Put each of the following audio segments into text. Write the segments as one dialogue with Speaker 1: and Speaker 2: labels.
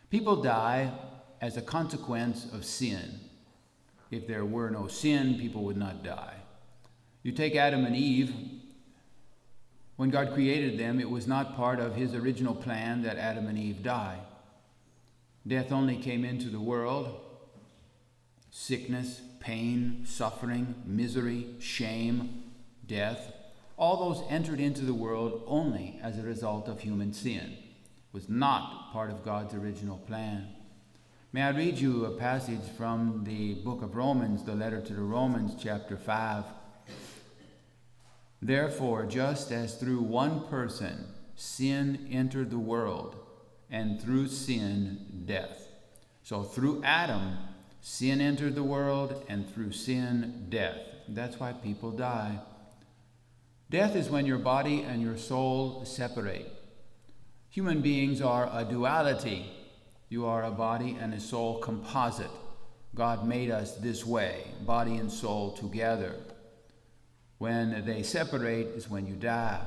Speaker 1: People die as a consequence of sin. If there were no sin, people would not die. You take Adam and Eve, when God created them, it was not part of his original plan that Adam and Eve die. Death only came into the world. Sickness, pain, suffering, misery, shame, death, all those entered into the world only as a result of human sin. It was not part of God's original plan. May I read you a passage from the book of Romans, the letter to the Romans, chapter 5. Therefore, just as through one person sin entered the world, and through sin death. So through Adam, sin entered the world, and through sin death. That's why people die. Death is when your body and your soul separate. Human beings are a duality. You are a body and a soul composite. God made us this way, body and soul together. When they separate is when you die.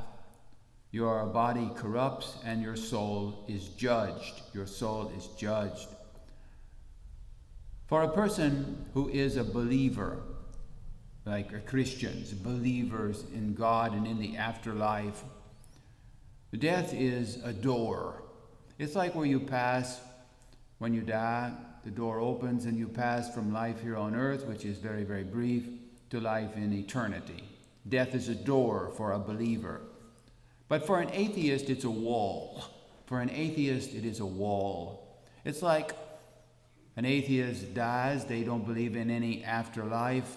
Speaker 1: Your body corrupts and your soul is judged. Your soul is judged. For a person who is a believer, like Christians, believers in God and in the afterlife, death is a door. It's like where you pass when you die. The door opens and you pass from life here on earth, which is very, very brief, to life in eternity. Death is a door for a believer. But for an atheist, it's a wall. For an atheist, it is a wall. It's like an atheist dies. They don't believe in any afterlife.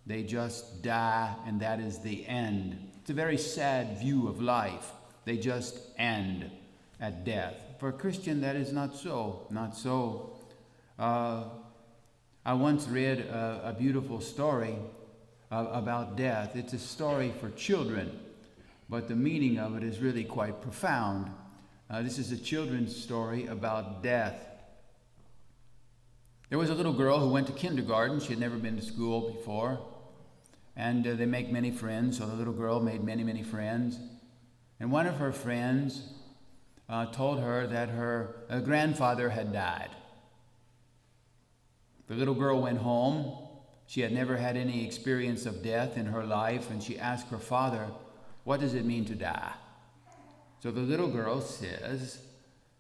Speaker 1: They just die, and that is the end. It's a very sad view of life. They just end at death. For a Christian, that is not so. Not so. I once read a beautiful story about death. It's a story for children, but the meaning of it is really quite profound. This is a children's story about death. There was a little girl who went to kindergarten. She had never been to school before. And they make many friends, so the little girl made many, many friends. And one of her friends told her that her grandfather had died. The little girl went home. She had never had any experience of death in her life, and she asked her father, "What does it mean to die?" So the little girl says,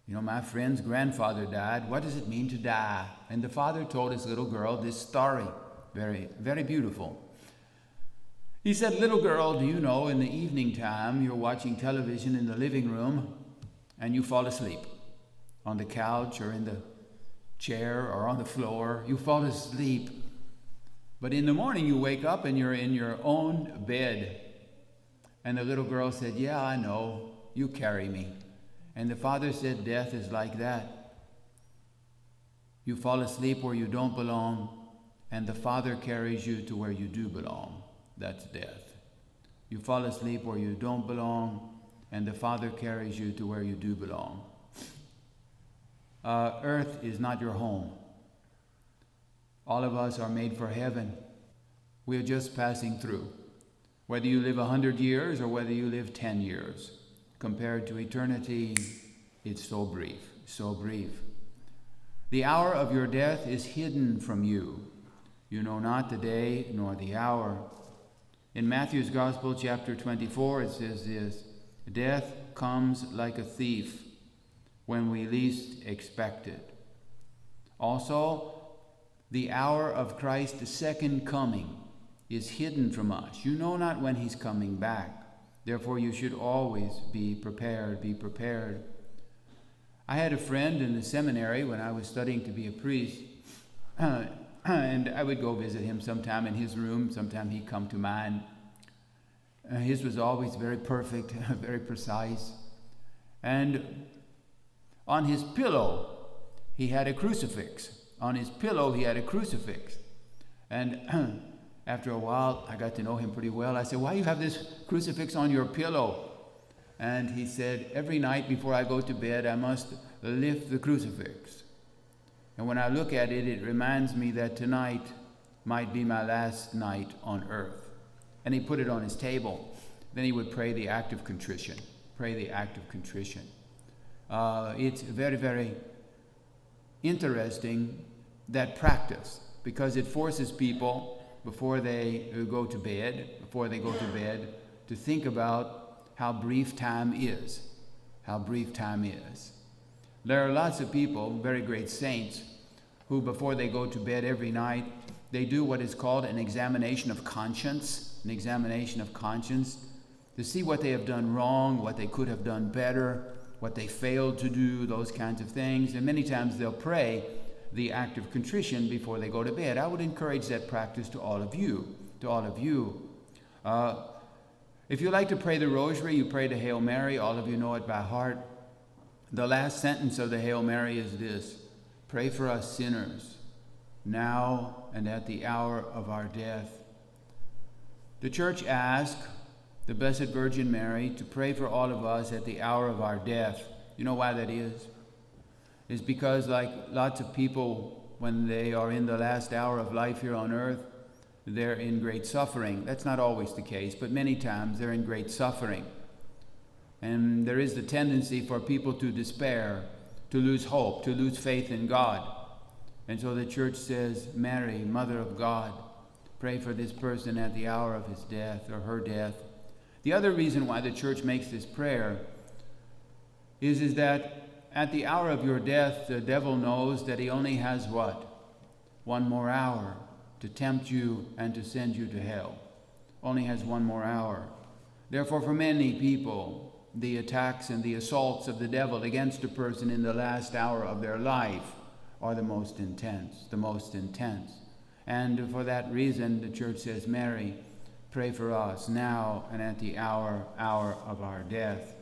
Speaker 1: "My friend's grandfather died. What does it mean to die?" And the father told his little girl this story, very, very beautiful. He said, "Little girl, do you know in the evening time you're watching television in the living room and you fall asleep on the couch or in the chair or on the floor? You fall asleep. But in the morning you wake up and you're in your own bed." And the little girl said, "Yeah, I know. You carry me." And the father said, "Death is like that. You fall asleep where you don't belong, and the Father carries you to where you do belong. That's death. You fall asleep where you don't belong, and the Father carries you to where you do belong." Earth is not your home. All of us are made for heaven. We are just passing through. Whether you live 100 years or whether you live 10 years, compared to eternity, it's so brief, so brief. The hour of your death is hidden from you. You know not the day nor the hour. In Matthew's Gospel, chapter 24, it says this: "Death comes like a thief when we least expect it." Also, the hour of Christ's second coming is hidden from us. You know not when he's coming back. Therefore, you should always be prepared. Be prepared. I had a friend in the seminary when I was studying to be a priest, and I would go visit him sometime in his room. Sometime he'd come to mine. His was always very perfect, very precise. And on his pillow, he had a crucifix. On his pillow, he had a crucifix. And after a while, I got to know him pretty well. I said, "Why do you have this crucifix on your pillow?" And he said, "Every night before I go to bed, I must lift the crucifix. And when I look at it, it reminds me that tonight might be my last night on earth." And he put it on his table. Then he would pray the act of contrition. Pray the act of contrition. It's very, very interesting, that practice, because it forces people before they go to bed, to think about how brief time is. How brief time is. There are lots of people, very great saints, who before they go to bed every night, they do what is called an examination of conscience, to see what they have done wrong, what they could have done better, what they failed to do, those kinds of things. And many times they'll pray the act of contrition before they go to bed. I would encourage that practice to all of you. If you like to pray the rosary, you pray the Hail Mary. All of you know it by heart. The last sentence of the Hail Mary is this: pray for us sinners, now and at the hour of our death. The Church asks the Blessed Virgin Mary to pray for all of us at the hour of our death. You know why that is? It's because, like lots of people, when they are in the last hour of life here on earth, they're in great suffering. That's not always the case, but many times they're in great suffering. And there is the tendency for people to despair, to lose hope, to lose faith in God. And so the Church says, Mary, Mother of God, pray for this person at the hour of his death or her death. The other reason why the Church makes this prayer is that at the hour of your death, the devil knows that he only has what? One more hour to tempt you and to send you to hell. Only has one more hour. Therefore, for many people, the attacks and the assaults of the devil against a person in the last hour of their life are the most intense. And for that reason, the Church says, Mary, pray for us now and at the hour of our death.